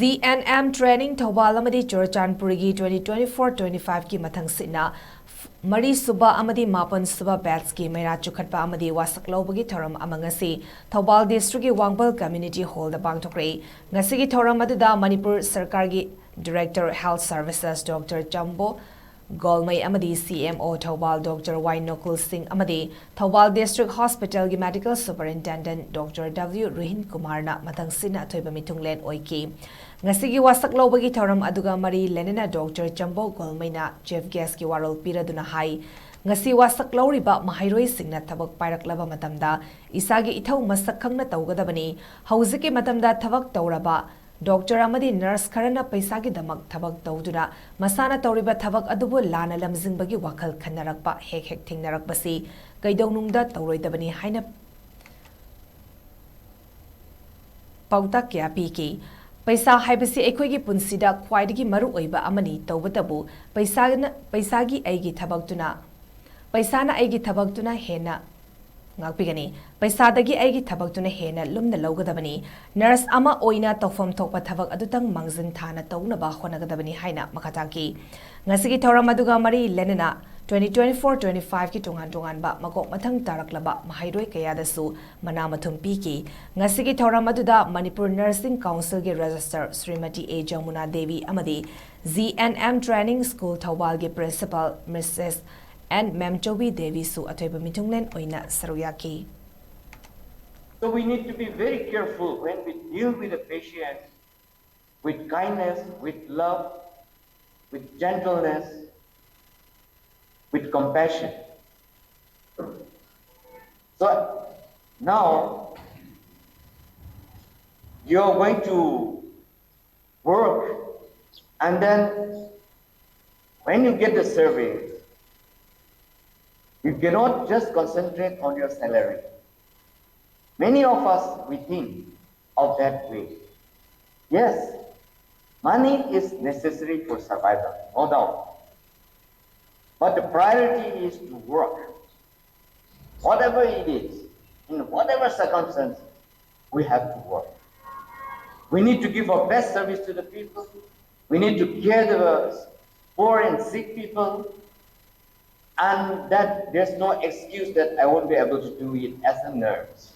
ZNM training Thoubal Amadi Churachandpur 2024-25 ki Mathangsitna Mari Suba Amadi 9Th Suba batch ki MEIRA CHUKHATPA Amadi WASAK LOUBAGI THOURAM amangasi Thoubal district ki WANGBAL community hall da PANGTHOKHRE ngasi ki THOURAM aduda Manipur Sarkar gi Director Health Services Dr. Jambo Golmai Amadi CMO Thoubal Dr. Y Nokul Singh Amadi Thoubal District Hospital gi Medical Superintendent Dr. W Ruhin Kumarna Mathangsitna thoiba mitunglen oiki ngasi gi wasak lobagi thoram aduga mari lenina Dr. Jambo Golmai na chief guest ki warol piraduna hai ngasi wasak loriba mahairoi singna thabak pairaklaba matamda isagi ithau masak khangna tawgadabani hauziki matamda thabak tawraba Dr. Amadi nurse karana paisa ki damak thabak tawduna masana tawriba thabak adubu lana lamzingbagi wakhal khanarakpa hek thingnarakpasi kaidawnungda tawroidabani haina pauta kya piki paisa haibasi ekhoi gi punsida khwaidagi maru oiba amani tawbatabu paisa gi aigi thabaktuna paisana aigi thabaktuna hena ngakpigani paisadagi aigi thabaktuna hena lumna lawgadabani nurse ama oina tawfam thokpa thabak adutang mangzin thana tawnaba honagadabani haina makhataki ngasigi thoram aduga mari lenena 2024-25 ki tongan ba makok mathang taraklaba mahairoi kayadasu manamathum piki ngasigi thoram aduda Manipur Nursing Council gi Register Srimati A Jamuna Devi Amadi ZNM Training School Thoubal gi Principal Mrs. and Memchobi Devi Su Atoiba Mitunglen Oina Saruyaki. So we need to be very careful when we deal with the patient with kindness, with love, with gentleness, with compassion. So now you're going to work, and then when you get the service, you cannot just concentrate on your salary. Many of us, we think of that way. Yes, money is necessary for survival, no doubt. But the priority is to work. Whatever it is, in whatever circumstance, we have to work. We need to give our best service to the people. We need to care the poor and sick people. And that there's no excuse that I won't be able to do it as a nurse.